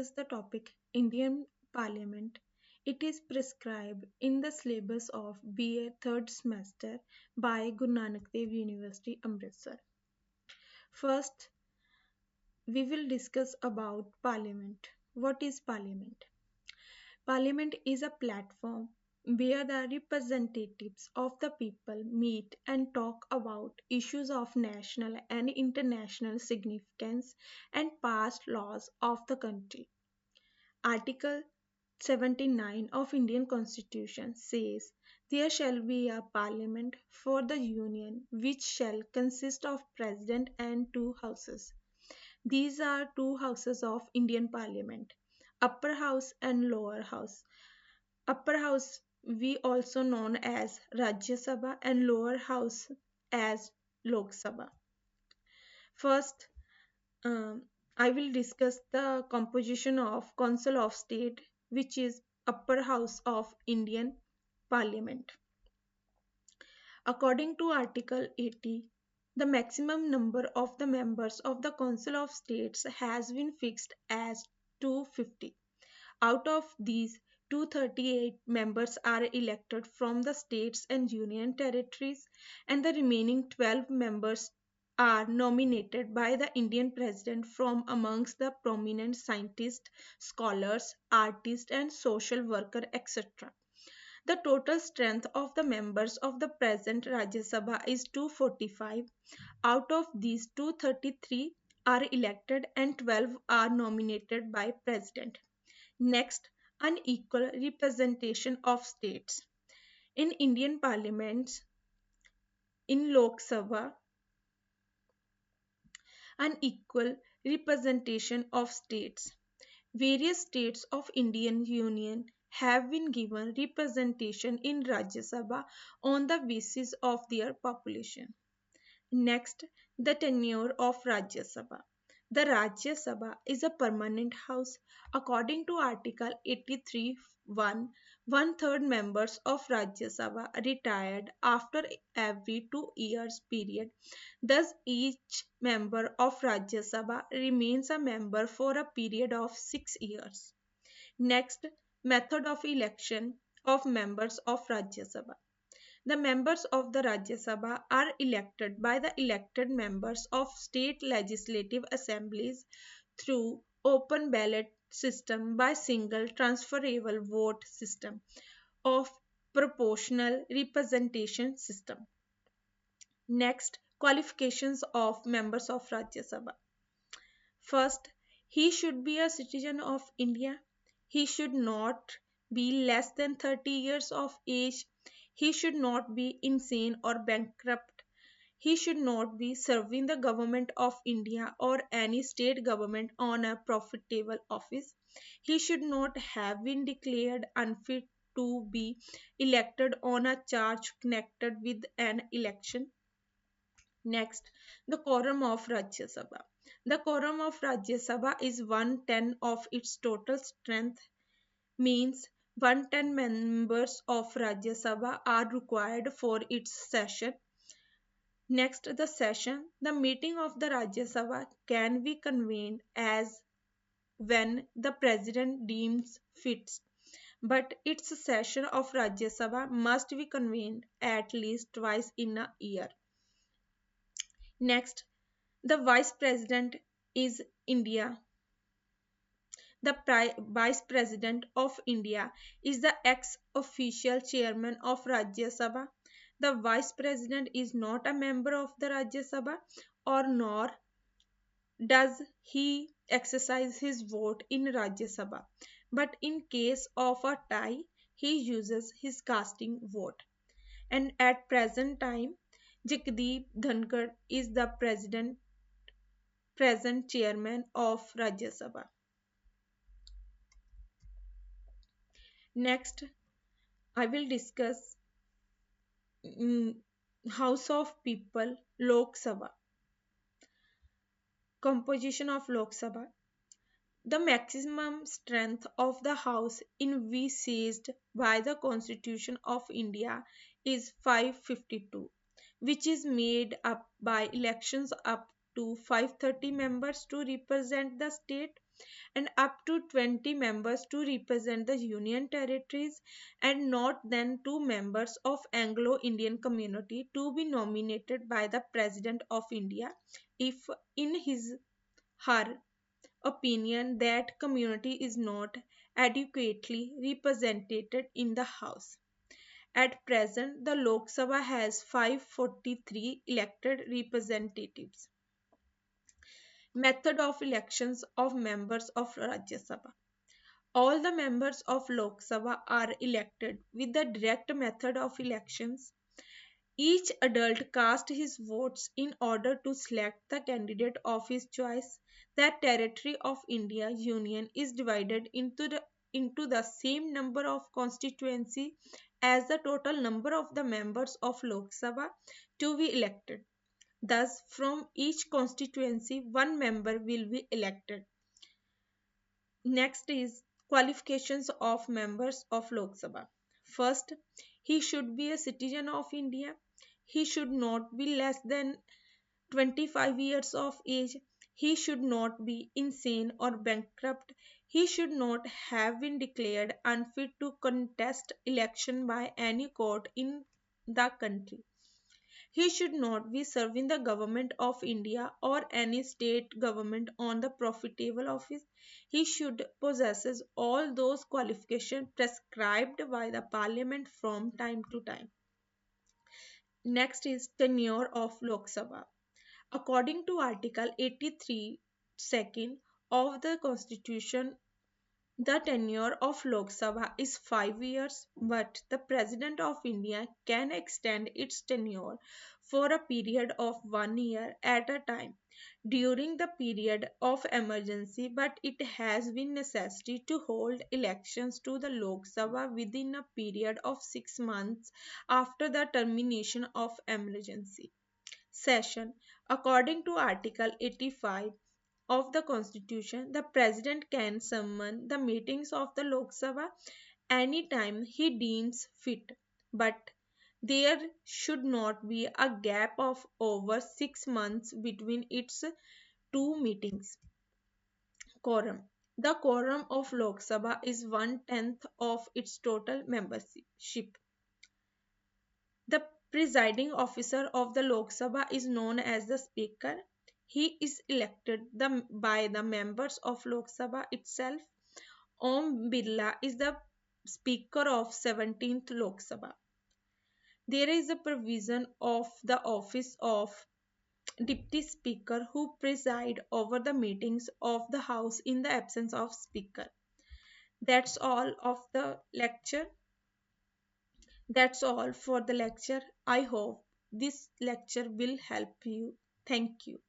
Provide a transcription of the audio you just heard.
discuss the topic Indian Parliament. It is prescribed in the syllabus of BA third semester by Guru Nanak Dev University, Amritsar. First, we will discuss about Parliament. What is Parliament? Parliament is a platform where the representatives of the people meet and talk about issues of national and international significance and pass laws of the country. Article 79 of Indian Constitution says there shall be a parliament for the union which shall consist of president and two houses. These are two houses of Indian parliament, upper house and lower house. Upper house we also known as Rajya Sabha and lower house as Lok Sabha. First, um, I will discuss the composition of Council of State, which is upper house of Indian Parliament. According to Article 80, the maximum number of the members of the Council of States has been fixed as 250. Out of these, 238 members are elected from the states and union territories, and the remaining 12 members are nominated by the Indian President from amongst the prominent scientists, scholars, artists, and social workers, etc. The total strength of the members of the present Rajya Sabha is 245. Out of these, 233 are elected and 12 are nominated by President. Next, unequal representation of states. In Indian parliaments, in Lok Sabha, unequal representation of states. Various states of Indian Union have been given representation in Rajya Sabha on the basis of their population. Next, the tenure of Rajya Sabha. The Rajya Sabha is a permanent house. According to Article 83(1), one-third members of Rajya Sabha retired after every 2 years period. Thus, each member of Rajya Sabha remains a member for a period of 6 years. Next, method of election of members of Rajya Sabha. The members of the Rajya Sabha are elected by the elected members of state legislative assemblies through open ballot system by single transferable vote system of proportional representation system. Next, qualifications of members of Rajya Sabha. First, he should be a citizen of India. He should not be less than 30 years of age. He should not be insane or bankrupt. He should not be serving the government of India or any state government on a profitable office. He should not have been declared unfit to be elected on a charge connected with an election. Next, the quorum of Rajya Sabha. The quorum of Rajya Sabha is 110 of its total strength, means 110 members of Rajya Sabha are required for its session. Next, the session. The meeting of the Rajya Sabha can be convened as when the President deems fit, but its session of Rajya Sabha must be convened at least twice in a year. Next, the Vice President is India. The Vice President of India is the ex-official chairman of Rajya Sabha. The Vice President is not a member of the Rajya Sabha or nor does he exercise his vote in Rajya Sabha. But in case of a tie, he uses his casting vote. And at present time, Jagdeep Dhankar is the present chairman of Rajya Sabha. Next, I will discuss House of People Lok Sabha. Composition of Lok Sabha. The maximum strength of the House envisaged by the Constitution of India is 552, which is made up by elections up to 530 members to represent the state and up to 20 members to represent the Union territories, and not then 2 members of Anglo-Indian community to be nominated by the President of India if in his her opinion that community is not adequately represented in the House. At present, the Lok Sabha has 543 elected representatives. Method of elections of members of Rajya Sabha. All the members of Lok Sabha are elected with the direct method of elections. Each adult casts his votes in order to select the candidate of his choice. The territory of India Union is divided into the same number of constituency as the total number of the members of Lok Sabha to be elected. Thus, from each constituency, 1 member will be elected. Next is qualifications of members of Lok Sabha. First, he should be a citizen of India. He should not be less than 25 years of age. He should not be insane or bankrupt. He should not have been declared unfit to contest election by any court in the country. He should not be serving the government of India or any state government on the profitable office. He should possess all those qualifications prescribed by the parliament from time to time. Next is tenure of Lok Sabha. According to Article 83 second of the Constitution, the tenure of Lok Sabha is 5 years, but the President of India can extend its tenure for a period of 1 year at a time during the period of emergency, but it has been necessary to hold elections to the Lok Sabha within a period of 6 months after the termination of emergency session. According to Article 85 of the Constitution, the President can summon the meetings of the Lok Sabha anytime he deems fit, but there should not be a gap of over 6 months between its 2 meetings. Quorum. The quorum of Lok Sabha is 1/10 of its total membership. The presiding officer of the Lok Sabha is known as the Speaker. He is elected by the members of Lok Sabha itself. Om Birla is the Speaker of 17th Lok Sabha. There is a provision of the office of Deputy Speaker who preside over the meetings of the House in the absence of Speaker. That's all of the lecture. That's all for the lecture. I hope this lecture will help you. Thank you.